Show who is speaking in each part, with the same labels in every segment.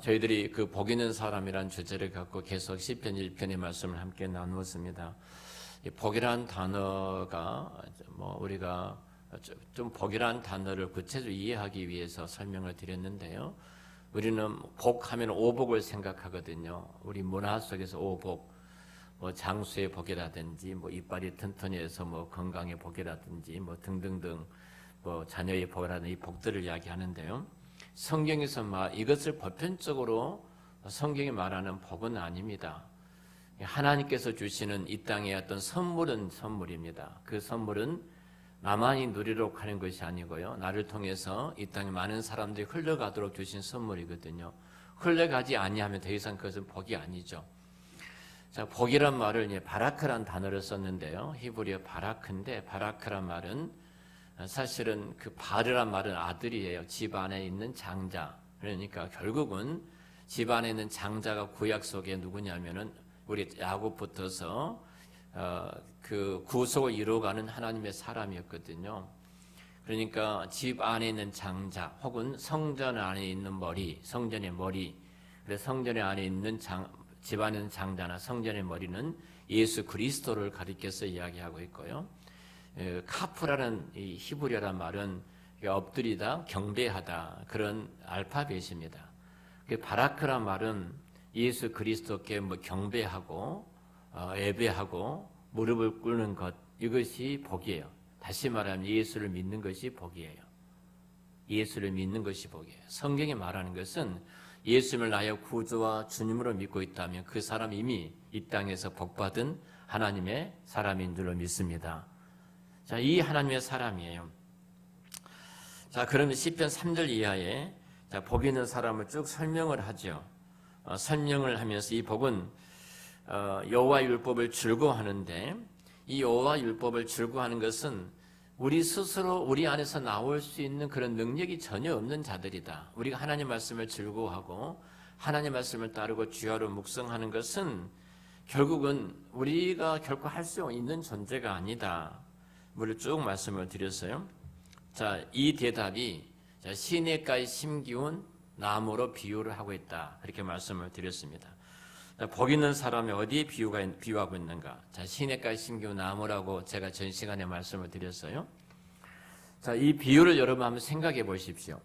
Speaker 1: 저희들이 그 복 있는 사람이란 주제를 갖고 계속 시편 1편의 말씀을 함께 나누었습니다. 이 복이란 단어가 우리가 좀 복이란 단어를 구체적으로 이해하기 위해서 설명을 드렸는데요. 우리는 복하면 오복을 생각하거든요. 우리 문화 속에서 오복, 장수의 복이라든지 이빨이 튼튼해서 건강의 복이라든지 등등등 자녀의 복이라든지 이 복들을 이야기하는데요. 성경에서 이것을 보편적으로 성경이 말하는 복은 아닙니다. 하나님께서 주시는 이 땅의 어떤 선물은 선물입니다. 그 선물은 나만이 누리도록 하는 것이 아니고요. 나를 통해서 이 땅에 많은 사람들이 흘러가도록 주신 선물이거든요. 흘러가지 아니하면 더 이상 그것은 복이 아니죠. 자, 복이란 말을 바라크란 단어를 썼는데요. 히브리어 바라크인데 바라크란 말은 사실은 그 바르란 말은 아들이에요. 집 안에 있는 장자. 그러니까 결국은 집 안에 있는 장자가 구약 속에 누구냐면은 우리 야곱부터서 그 구속을 이루어가는 하나님의 사람이었거든요. 그러니까 집 안에 있는 장자 혹은 성전 안에 있는 머리, 성전의 머리. 그래서 성전의 안에 있는 집 안에 있는 장자나 성전의 머리는 예수 그리스도를 가리켜서 이야기하고 있고요. 카프라는 이 히브리어란 말은 엎드리다, 경배하다 그런 알파벳입니다. 바라크란 말은 예수 그리스도께 경배하고 예배하고 무릎을 꿇는 것, 이것이 복이에요. 다시 말하면 예수를 믿는 것이 복이에요. 예수를 믿는 것이 복이에요. 성경이 말하는 것은 예수를 나의 구주와 주님으로 믿고 있다면 그 사람 이미 이 땅에서 복받은 하나님의 사람인 줄로 믿습니다. 자, 이 하나님의 사람이에요. 자, 그러면 시편 3절 이하에 복 있는 사람을 쭉 설명을 하죠. 설명을 하면서 이 복은 여호와 율법을 즐거워하는데 이 여호와 율법을 즐거워하는 것은 우리 스스로 우리 안에서 나올 수 있는 그런 능력이 전혀 없는 자들이다. 우리가 하나님 말씀을 즐거워하고 하나님 말씀을 따르고 주야로 묵상하는 것은 결국은 우리가 결코 할 수 있는 존재가 아니다. 를 쭉 말씀을 드렸어요. 자, 이 대답이 시냇가에 심기운 나무로 비유를 하고 있다. 그렇게 말씀을 드렸습니다. 자, 복 있는 사람이 어디에 비유하고 있는가? 자, 시냇가에 심기운 나무라고 제가 전 시간에 말씀을 드렸어요. 자, 이 비유를 여러분 한번 생각해 보십시오.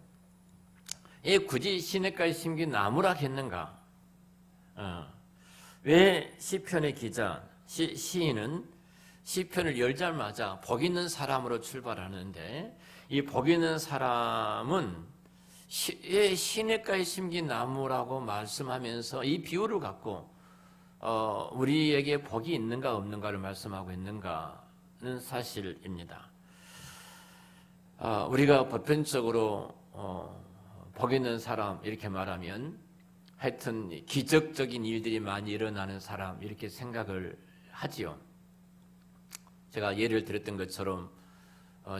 Speaker 1: 굳이 시냇가에 심긴 나무라 했는가? 왜 시편의 기자, 시인은 시편을 열자마자 복 있는 사람으로 출발하는데 이 복 있는 사람은 시냇가에 심긴 나무라고 말씀하면서 이 비유를 갖고 우리에게 복이 있는가 없는가를 말씀하고 있는가는 사실입니다. 우리가 보편적으로 복 있는 사람 이렇게 말하면 하여튼 기적적인 일들이 많이 일어나는 사람 이렇게 생각을 하지요. 제가 예를 들었던 것처럼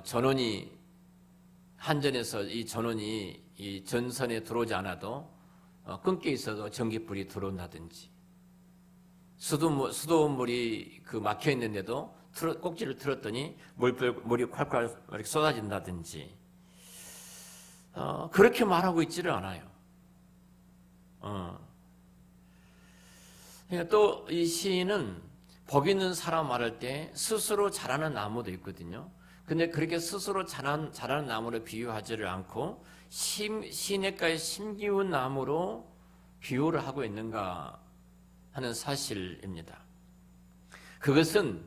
Speaker 1: 전원이 한전에서 이 전원이 이 전선에 들어오지 않아도 끊겨 있어도 전기불이 들어온다든지 수도물이 막혀 있는데도 꼭지를 틀었더니 물이 콸콸 쏟아진다든지 그렇게 말하고 있지를 않아요. 그러니까 또 이 시인은 복 있는 사람 말할 때 스스로 자라는 나무도 있거든요. 근데 그렇게 스스로 자라는 나무로 비유하지를 않고 시냇가에 심기운 나무로 비유를 하고 있는가 하는 사실입니다. 그것은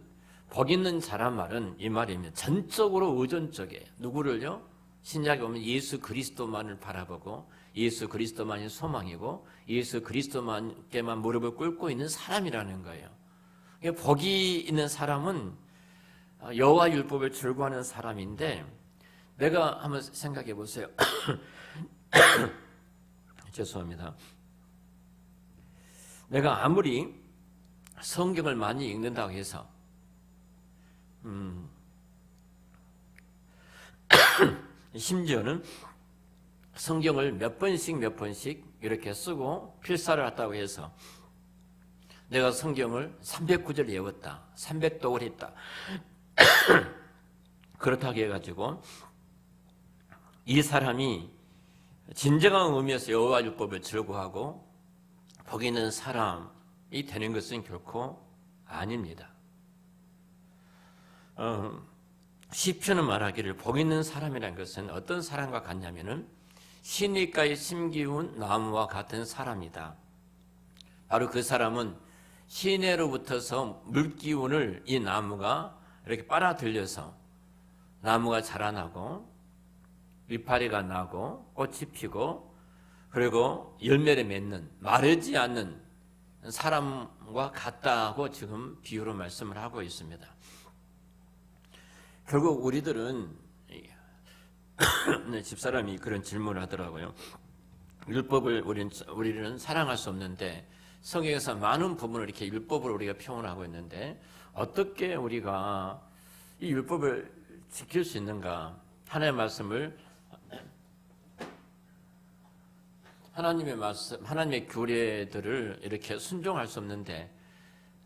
Speaker 1: 복 있는 자란 말은 이 말입니다. 전적으로 의존적이에요. 누구를요? 신약에 보면 예수 그리스도만을 바라보고 예수 그리스도만이 소망이고 예수 그리스도만께만 무릎을 꿇고 있는 사람이라는 거예요. 복이 있는 사람은 여호와 율법을 즐거워하는 사람인데 내가 한번 생각해 보세요. 죄송합니다. 내가 아무리 성경을 많이 읽는다고 해서 심지어는 성경을 몇 번씩 이렇게 쓰고 필사를 했다고 해서 내가 성경을 309절 외웠다. 300독을 했다. 그렇다고 해가지고 이 사람이 진정한 의미에서 여호와 율법을 즐거워하고 복 있는 사람이 되는 것은 결코 아닙니다. 시편은 말하기를 복 있는 사람이라는 것은 어떤 사람과 같냐면은 시냇가에 심기운 나무와 같은 사람이다. 바로 그 사람은 시내로부터서 물기운을 이 나무가 이렇게 빨아들여서 나무가 자라나고 이파리가 나고 꽃이 피고 그리고 열매를 맺는 마르지 않는 사람과 같다고 지금 비유로 말씀을 하고 있습니다. 결국 우리들은 집사람이 그런 질문을 하더라고요. 율법을 우리는 사랑할 수 없는데 성경에서 많은 부분을 이렇게 율법을 우리가 표현하고 있는데 어떻게 우리가 이 율법을 지킬 수 있는가? 하나님의 말씀을 하나님의 말씀, 하나님의 규례들을 이렇게 순종할 수 없는데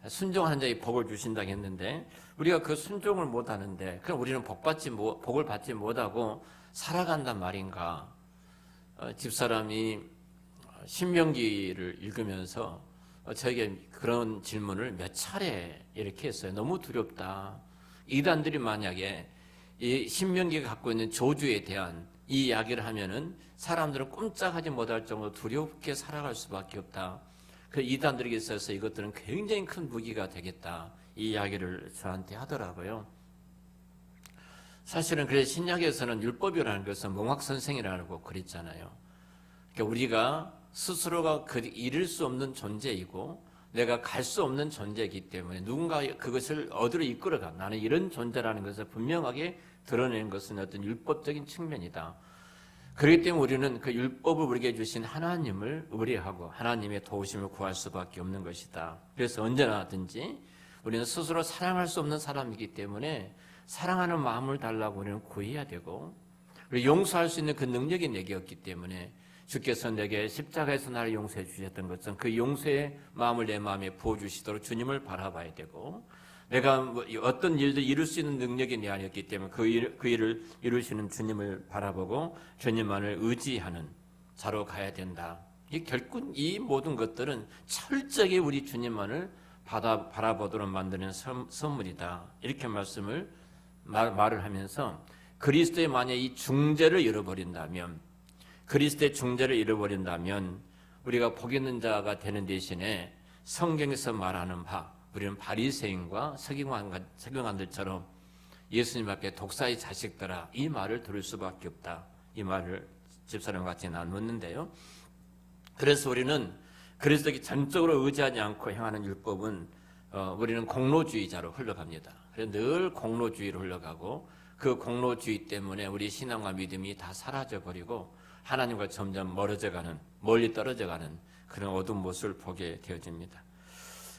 Speaker 1: 순종하는 자에게 복을 주신다고 했는데 우리가 그 순종을 못하는데 그럼 우리는 복을 받지 못하고 살아간단 말인가? 집사람이 신명기를 읽으면서 저에게 그런 질문을 몇 차례 이렇게 했어요. 너무 두렵다. 이단들이 만약에 이 신명기가 갖고 있는 저주에 대한 이 이야기를 하면은 사람들은 꼼짝하지 못할 정도로 두렵게 살아갈 수밖에 없다. 그 이단들에게 있어서 이것들은 굉장히 큰 무기가 되겠다. 이 이야기를 저한테 하더라고요. 사실은 그래서 신약에서는 율법이라는 것은 몽학선생이라고 그랬잖아요. 그러니까 우리가 스스로가 이룰 수 없는 존재이고 내가 갈 수 없는 존재이기 때문에 누군가 그것을 어디로 이끌어가 나는 이런 존재라는 것을 분명하게 드러내는 것은 어떤 율법적인 측면이다. 그렇기 때문에 우리는 그 율법을 우리에게 주신 하나님을 의뢰하고 하나님의 도우심을 구할 수밖에 없는 것이다. 그래서 언제나든지 우리는 스스로 사랑할 수 없는 사람이기 때문에 사랑하는 마음을 달라고 우리는 구해야 되고 그리고 용서할 수 있는 그 능력이 내게 없기 때문에 주께서 내게 십자가에서 나를 용서해 주셨던 것은 그 용서의 마음을 내 마음에 부어주시도록 주님을 바라봐야 되고 내가 어떤 일도 이룰 수 있는 능력이 내 안에 없기 때문에 그 일을 이루시는 주님을 바라보고 주님만을 의지하는 자로 가야 된다. 결국 이 모든 것들은 철저하게 우리 주님만을 바라보도록 만드는 선물이다. 이렇게 말을 하면서 그리스도의 만약 이 중재를 잃어버린다면 그리스도의 중재를 잃어버린다면 우리가 복 있는 자가 되는 대신에 성경에서 말하는 바 우리는 바리새인과 서기관들처럼 예수님 앞에 독사의 자식들아 이 말을 들을 수밖에 없다. 이 말을 집사람과 같이 나눴는데요. 그래서 우리는 그리스도에게 전적으로 의지하지 않고 행하는 율법은 우리는 공로주의자로 흘러갑니다. 그래서 늘 공로주의로 흘러가고 그 공로주의 때문에 우리 신앙과 믿음이 다 사라져버리고 하나님과 점점 멀리 떨어져가는 그런 어두운 모습을 보게 되어집니다.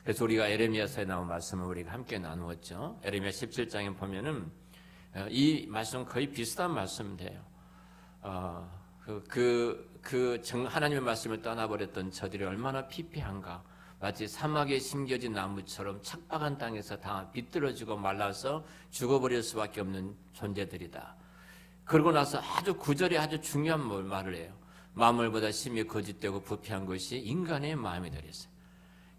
Speaker 1: 그래서 우리가 에레미야서에 나온 말씀을 우리가 함께 나누었죠. 에레미야 17장에 보면은 이 말씀은 거의 비슷한 말씀인데요. 하나님의 말씀을 떠나버렸던 저들이 얼마나 피폐한가. 마치 사막에 심겨진 나무처럼 척박한 땅에서 다 비뚤어지고 말라서 죽어버릴 수밖에 없는 존재들이다. 그러고 나서 아주 구절에 아주 중요한 말을 해요. 마음을보다 심히 거짓되고 부패한 것이 인간의 마음이 되었어요.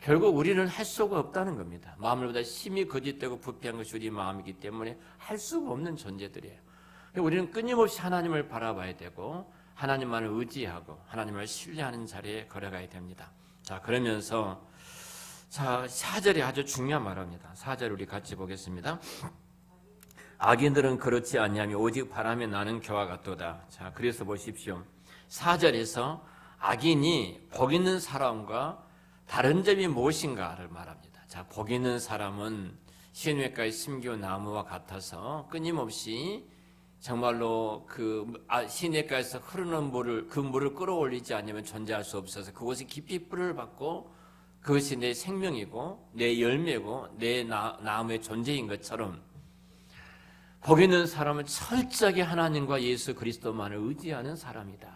Speaker 1: 결국 우리는 할 수가 없다는 겁니다. 마음을보다 심히 거짓되고 부패한 것이 우리 마음이기 때문에 할 수가 없는 존재들이에요. 우리는 끊임없이 하나님을 바라봐야 되고 하나님만을 의지하고 하나님을 신뢰하는 자리에 걸어가야 됩니다. 자, 그러면서 4절이 아주 중요한 말입니다. 4절 우리 같이 보겠습니다. 악인들은 그렇지 아니하며 오직 바람에 나는 겨와 같도다. 자, 그래서 보십시오. 4절에서 악인이 복 있는 사람과 다른 점이 무엇인가를 말합니다. 자, 복 있는 사람은 시냇가에 심겨온 나무와 같아서 끊임없이 정말로 시냇가에서 흐르는 물을 끌어올리지 않으면 존재할 수 없어서 그곳에 깊이 뿌리를 받고 그것이 내 생명이고 내 열매고 내 나무의 존재인 것처럼 복 있는 사람은 철저하게 하나님과 예수 그리스도만을 의지하는 사람이다.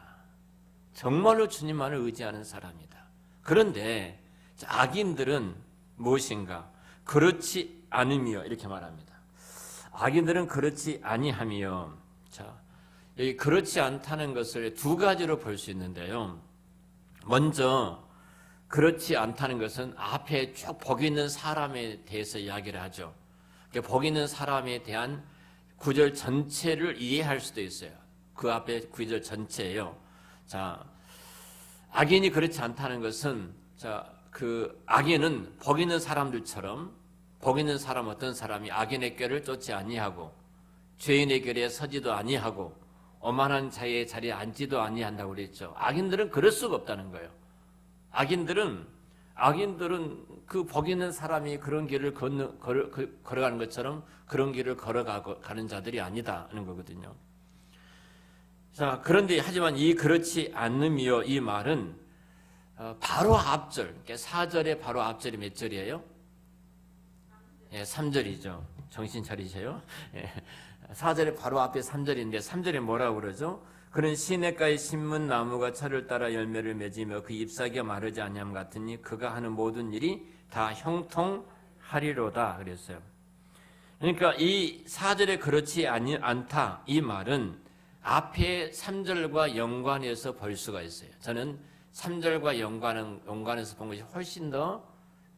Speaker 1: 정말로 주님만을 의지하는 사람이다. 그런데 악인들은 무엇인가? 그렇지 않으며 이렇게 말합니다. 악인들은 그렇지 아니하며 자, 여기 그렇지 않다는 것을 두 가지로 볼 수 있는데요. 먼저 그렇지 않다는 것은 앞에 쭉 복 있는 사람에 대해서 이야기를 하죠. 복 있는 사람에 대한 구절 전체를 이해할 수도 있어요. 그 앞에 구절 전체예요. 자, 악인이 그렇지 않다는 것은 그 악인은 복 있는 사람들처럼 복 있는 사람 어떤 사람이 악인의 꾀를 쫓지 아니하고 죄인의 궤에 서지도 아니하고 오만한 자의 자리에 앉지도 아니한다고 그랬죠. 악인들은 그럴 수가 없다는 거예요. 악인들은 그 복 있는 사람이 그런 길을 걸어가는 것처럼 그런 길을 걸어가는 자들이 아니다는 거거든요. 자, 그런데 하지만 이 그렇지 않음이요 이 말은 바로 앞절, 4절의 바로 앞절이 몇 절이에요? 3절이죠. 정신 차리세요. 4절의 바로 앞에 3절인데 3절에 뭐라고 그러죠? 그는 시냇가의 신문 나무가 철을 따라 열매를 맺으며 그 잎사귀가 마르지 아니함 같으니 그가 하는 모든 일이 다 형통하리로다 그랬어요. 그러니까 이 4절에 그렇지 않다 이 말은 앞에 3절과 연관해서 볼 수가 있어요. 저는 3절과 연관해서 본 것이 훨씬 더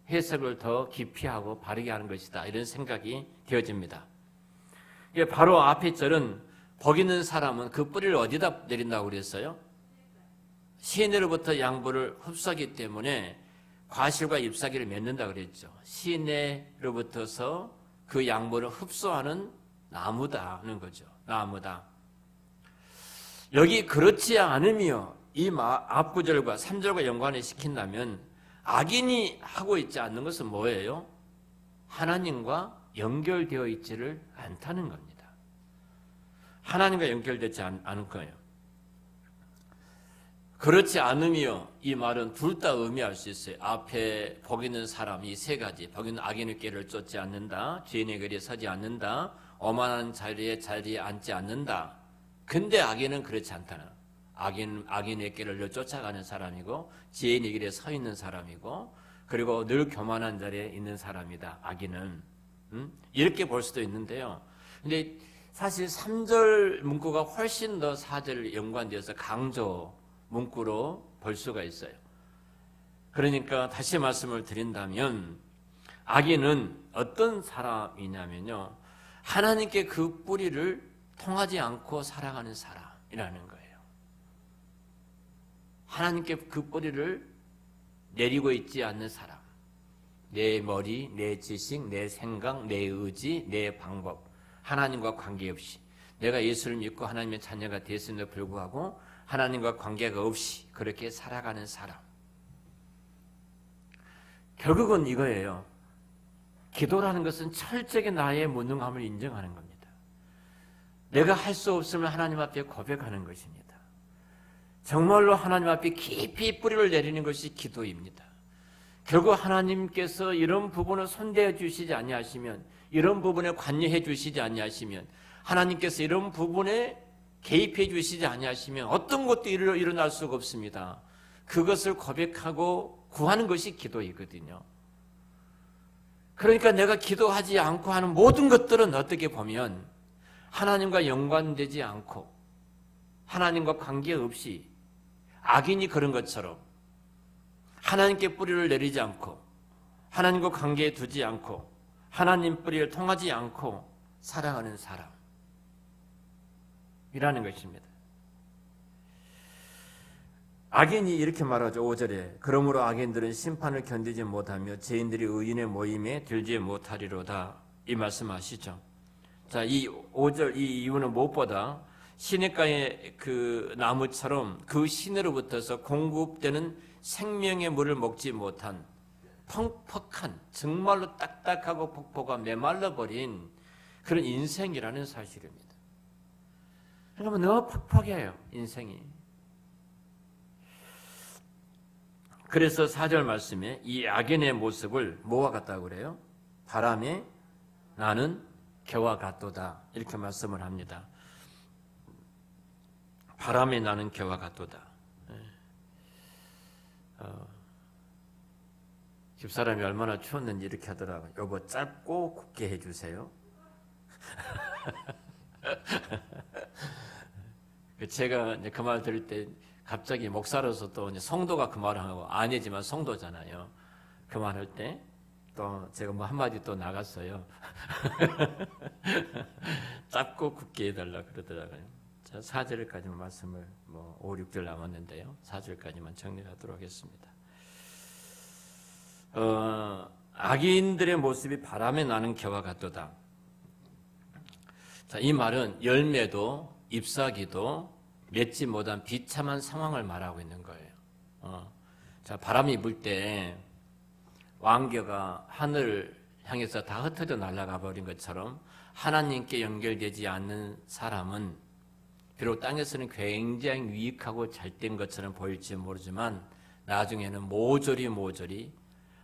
Speaker 1: 해석을 더 깊이 하고 바르게 하는 것이다 이런 생각이 되어집니다. 바로 앞에 절은 복 있는 사람은 그 뿌리를 어디다 내린다고 그랬어요? 시내로부터 양보를 흡수하기 때문에 과실과 잎사귀를 맺는다 그랬죠. 시내로부터서 그 양보를 흡수하는 나무다는 거죠. 나무다. 여기 그렇지 않으며 이 앞구절과 3절과 연관을 시킨다면 악인이 하고 있지 않는 것은 뭐예요? 하나님과 연결되어 있지를 않다는 겁니다. 하나님과 연결되지 않을 거예요. 그렇지 않으며 이 말은 둘 다 의미할 수 있어요. 앞에 복 있는 사람 이 세 가지, 복 있는 악인의 꾀를 쫓지 않는다, 죄인의 거리에 서지 않는다, 오만한 자리에 앉지 않는다. 근데 악인은 그렇지 않다는. 악인의 꾀를 쫓아가는 사람이고 죄인의 길에 서 있는 사람이고 그리고 늘 교만한 자리에 있는 사람이다. 악인은 이렇게 볼 수도 있는데요. 근데 사실 3절 문구가 훨씬 더 4절 연관되어서 강조 문구로 볼 수가 있어요. 그러니까 다시 말씀을 드린다면 악인은 어떤 사람이냐면요. 하나님께 그 뿌리를 통하지 않고 살아가는 사람이라는 거예요. 하나님께 그 뿌리를 내리고 있지 않는 사람. 내 머리, 내 지식, 내 생각, 내 의지, 내 방법. 하나님과 관계없이 내가 예수를 믿고 하나님의 자녀가 됐음에도 불구하고 하나님과 관계가 없이 그렇게 살아가는 사람. 결국은 이거예요. 기도라는 것은 철저하게 나의 무능함을 인정하는 겁니다. 내가 할 수 없으면 하나님 앞에 고백하는 것입니다. 정말로 하나님 앞에 깊이 뿌리를 내리는 것이 기도입니다. 결국 하나님께서 이런 부분을 손대어 주시지 아니하시면, 이런 부분에 관여해 주시지 아니하시면, 하나님께서 이런 부분에 개입해 주시지 아니하시면 어떤 것도 일어날 수가 없습니다. 그것을 고백하고 구하는 것이 기도이거든요. 그러니까 내가 기도하지 않고 하는 모든 것들은 어떻게 보면 하나님과 연관되지 않고 하나님과 관계없이 악인이 그런 것처럼 하나님께 뿌리를 내리지 않고 하나님과 관계에 두지 않고 하나님 뿌리를 통하지 않고 살아가는 사람이라는 것입니다. 악인이 이렇게 말하죠. 5절에 그러므로 악인들은 심판을 견디지 못하며 죄인들이 의인의 모임에 들지 못하리로다. 이 말씀하시죠. 자, 이 5절 이 이유는 무엇보다 시냇가의 그 나무처럼 그 시내로부터서 공급되는 생명의 물을 먹지 못한 펑퍽한 정말로 딱딱하고 폭포가 메말라버린 그런 인생이라는 사실입니다. 그러면 너무 퍽퍽해요, 인생이. 그래서 4절 말씀에 이 악인의 모습을 뭐와 같다고 그래요? 바람에 나는 겨와 같도다. 이렇게 말씀을 합니다. 바람에 나는 겨와 같도다. 집사람이 얼마나 추웠는지 이렇게 하더라고요. 여보, 짧고 굵게 해주세요. 제가 이제 그 말 들을 때 갑자기 목사로서 또 이제 성도가 그 말을 하고 아니지만 성도잖아요. 그 말 할 때 또 제가 뭐 한마디 또 나갔어요. 짧고 굳게 해달라 그러더라고요. 자, 4절까지만 말씀을 뭐 5, 6절 남았는데요. 4절까지만 정리하도록 하겠습니다. 악인들의 모습이 바람에 나는 겨와 같도다. 자, 이 말은 열매도 잎사귀도 맺지 못한 비참한 상황을 말하고 있는 거예요. 자, 바람이 불 때 왕겨가 하늘을 향해서 다 흩어져 날아가 버린 것처럼 하나님께 연결되지 않는 사람은 비록 땅에서는 굉장히 유익하고 잘된 것처럼 보일지 모르지만 나중에는 모조리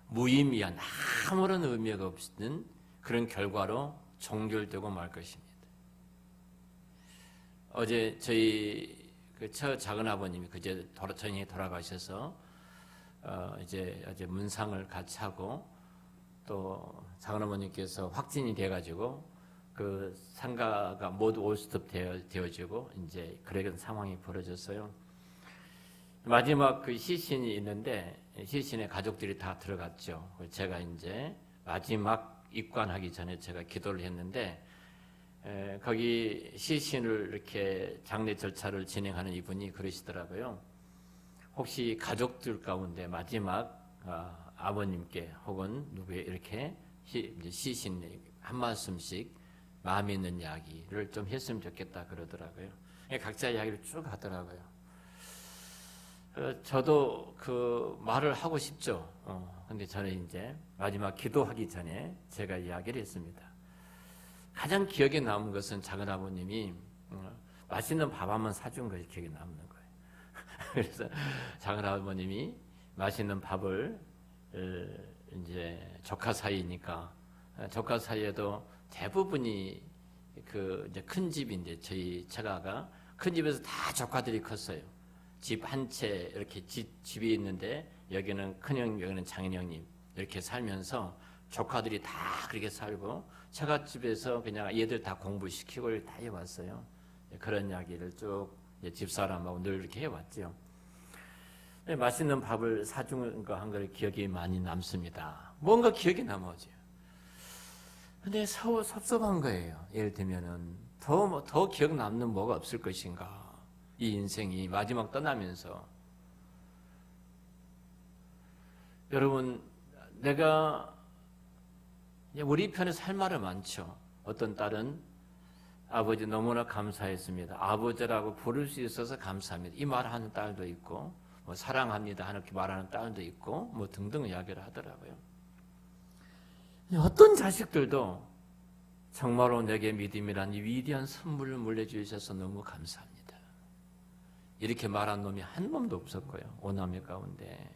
Speaker 1: 무의미한 아무런 의미가 없는 그런 결과로 종결되고 말 것입니다. 어제 저희 그 작은 아버님이 그제 저녁에 돌아가셔서 이제 어제 문상을 같이 하고 또 작은 어머님께서 확진이 돼가지고 그 상가가 모두 올스톱 되어지고 이제 그런 상황이 벌어졌어요. 마지막 그 시신이 있는데 시신에 가족들이 다 들어갔죠. 제가 이제 마지막 입관하기 전에 제가 기도를 했는데 거기 시신을 이렇게 장례 절차를 진행하는 이분이 그러시더라고요. 혹시 가족들 가운데 마지막 아버님께 혹은 누구에 이렇게 시신 한 말씀씩 마음에 있는 이야기를 좀 했으면 좋겠다 그러더라고요. 각자 이야기를 쭉 하더라고요. 저도 그 말을 하고 싶죠. 근데 저는 이제 마지막 기도하기 전에 제가 이야기를 했습니다. 가장 기억에 남은 것은 작은 아버님이 맛있는 밥 한번 사준 것이 기억에 남는 거예요. 그래서 작은 아버님이 맛있는 밥을 이제 조카 사이니까 조카 사이에도 대부분이 그 이제 큰 집인데 저희 처가가 큰 집에서 다 조카들이 컸어요. 집 한 채 이렇게 집이 있는데 여기는 큰형 여기는 장인형님 이렇게 살면서 조카들이 다 그렇게 살고 처갓집에서 그냥 얘들 다 공부시키고 다 해왔어요. 그런 이야기를 쭉 집사람하고 늘 이렇게 해왔죠. 맛있는 밥을 사준 거 한 걸 기억이 많이 남습니다. 뭔가 기억이 남아죠. 근데 섭섭한 거예요. 예를 들면은 더 기억 남는 뭐가 없을 것인가. 이 인생이 마지막 떠나면서 여러분 내가 우리 편에서 할 말은 많죠. 어떤 딸은 아버지 너무나 감사했습니다. 아버지라고 부를 수 있어서 감사합니다. 이 말하는 딸도 있고 뭐 사랑합니다 하는 말하는 딸도 있고 뭐 등등 이야기를 하더라고요. 어떤 자식들도 정말로 내게 믿음이란 이 위대한 선물을 물려주셔서 너무 감사합니다. 이렇게 말한 놈이 한 놈도 없었고요. 오남매 가운데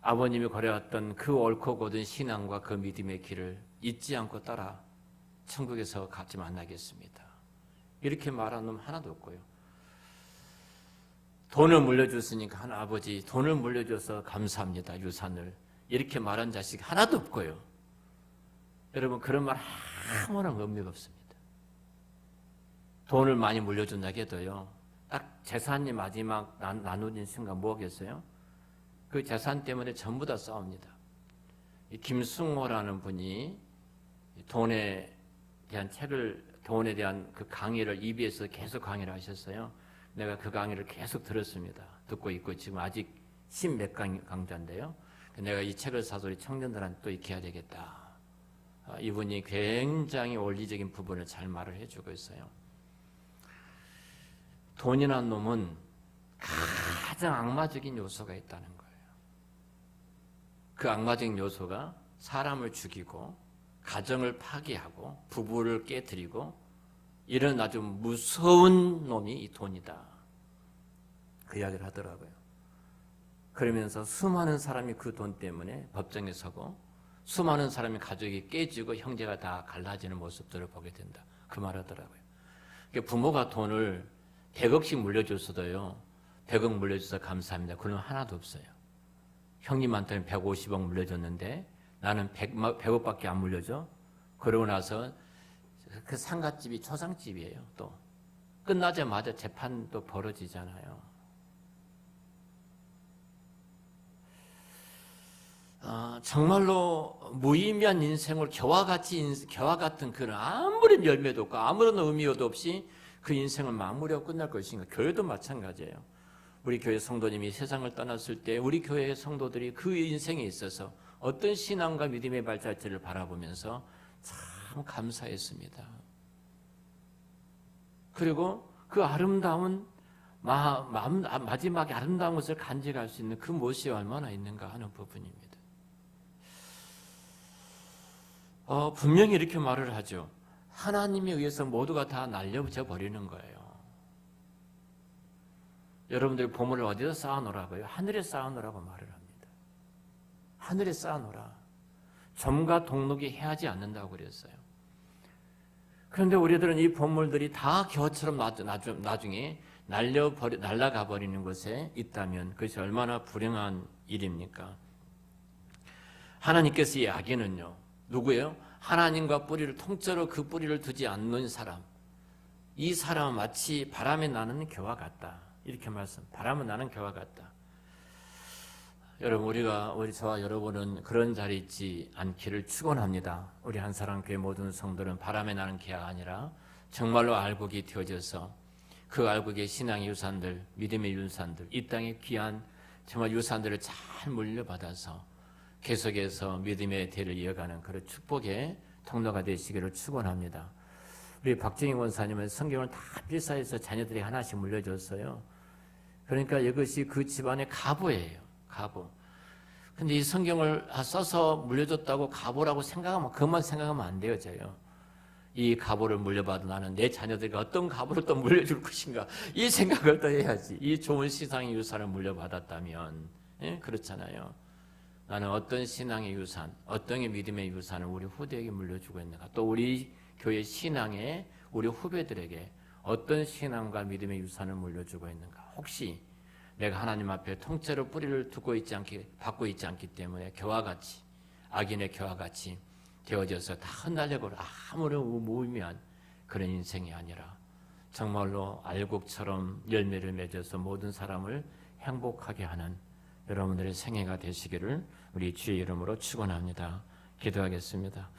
Speaker 1: 아버님이 걸어왔던 그 옳고 곧은 신앙과 그 믿음의 길을 잊지 않고 따라 천국에서 같이 만나겠습니다. 이렇게 말한 놈 하나도 없고요. 돈을 물려줬으니까 한 아버지 돈을 물려줘서 감사합니다. 유산을. 이렇게 말한 자식 하나도 없고요. 여러분 그런 말 아무런 의미가 없습니다. 돈을 많이 물려준다고 해도요. 딱 재산이 마지막 나누어진 순간 뭐겠어요? 그 재산 때문에 전부 다 싸웁니다. 김승호라는 분이 돈에 대한 그 강의를 EBS에서 계속 강의를 하셨어요. 내가 그 강의를 계속 들었습니다. 듣고 있고 지금 아직 10몇 강좌인데요. 내가 이 책을 사서 우리 청년들한테 또 익혀야 되겠다. 이분이 굉장히 원리적인 부분을 잘 말을 해주고 있어요. 돈이라는 놈은 가장 악마적인 요소가 있다는 거예요. 그 악마적인 요소가 사람을 죽이고 가정을 파괴하고 부부를 깨뜨리고 이런 아주 무서운 놈이 이 돈이다. 그 이야기를 하더라고요. 그러면서 수많은 사람이 그 돈 때문에 법정에 서고 수많은 사람의 가족이 깨지고 형제가 다 갈라지는 모습들을 보게 된다. 그 말 하더라고요. 부모가 돈을 100억씩 물려줬어도요. 100억 물려줘서 감사합니다. 그런 하나도 없어요. 형님한테는 150억 물려줬는데 나는 100억밖에 안 물려줘. 그러고 나서 그 상갓집이 초상집이에요. 또 끝나자마자 재판도 벌어지잖아요. 정말로 무의미한 인생을 겨와 같은 그런 아무런 열매도 없고 아무런 의미도 없이 그 인생을 마무리하고 끝날 것인가? 교회도 마찬가지예요. 우리 교회 성도님이 세상을 떠났을 때 우리 교회의 성도들이 그 인생에 있어서 어떤 신앙과 믿음의 발자취를 바라보면서 참 감사했습니다. 그리고 그 아름다운 마지막에 아름다운 것을 간직할 수 있는 그 무엇이 얼마나 있는가 하는 부분입니다. 분명히 이렇게 말을 하죠. 하나님에 의해서 모두가 다 날려져 버리는 거예요. 여러분들이 보물을 어디서 쌓아놓으라고요? 하늘에 쌓아놓으라고 말을 합니다. 하늘에 쌓아놓으라. 점과 동록이 해하지 않는다고 그랬어요. 그런데 우리들은 이 보물들이 다 겨처럼 나중에 날아가 버리는 곳에 있다면 그것이 얼마나 불행한 일입니까? 하나님께서 이 악인은요, 누구예요? 하나님과 뿌리를 통째로 그 뿌리를 두지 않는 사람. 이 사람은 마치 바람에 나는 겨와 같다. 이렇게 바람은 나는 겨와 같다. 여러분, 저와 여러분은 그런 자리에 있지 않기를 축원합니다. 우리 한사랑교회 모든 성도는 바람에 나는 겨가 아니라 정말로 알곡이 되어져서 그 알곡의 신앙의 유산들, 믿음의 유산들, 이 땅의 귀한 정말 유산들을 잘 물려받아서 계속해서 믿음의 대를 이어가는 그런 축복의 통로가 되시기를 축원합니다. 우리 박정희 원사님은 성경을 다 필사해서 자녀들이 하나씩 물려줬어요. 그러니까 이것이 그 집안의 가보예요. 가보. 근데 이 성경을 써서 물려줬다고 가보라고 생각하면 그것만 생각하면 안 되어져요. 이 가보를 물려받은 나는 내 자녀들이 어떤 가보를 또 물려줄 것인가 이 생각을 또 해야지. 이 좋은 신앙의 유산을 물려받았다면 그렇잖아요. 나는 어떤 신앙의 유산, 어떤 믿음의 유산을 우리 후대에게 물려주고 있는가, 또 우리 교회 신앙의 우리 후배들에게 어떤 신앙과 믿음의 유산을 물려주고 있는가. 혹시 내가 하나님 앞에 통째로 뿌리를 받고 있지 않기 때문에 겨와 같이, 악인의 겨와 같이 되어져서 다 흩날려버려 아무런 무의미한 그런 인생이 아니라 정말로 알곡처럼 열매를 맺어서 모든 사람을 행복하게 하는 여러분들의 생애가 되시기를 우리 주의 이름으로 축원합니다. 기도하겠습니다.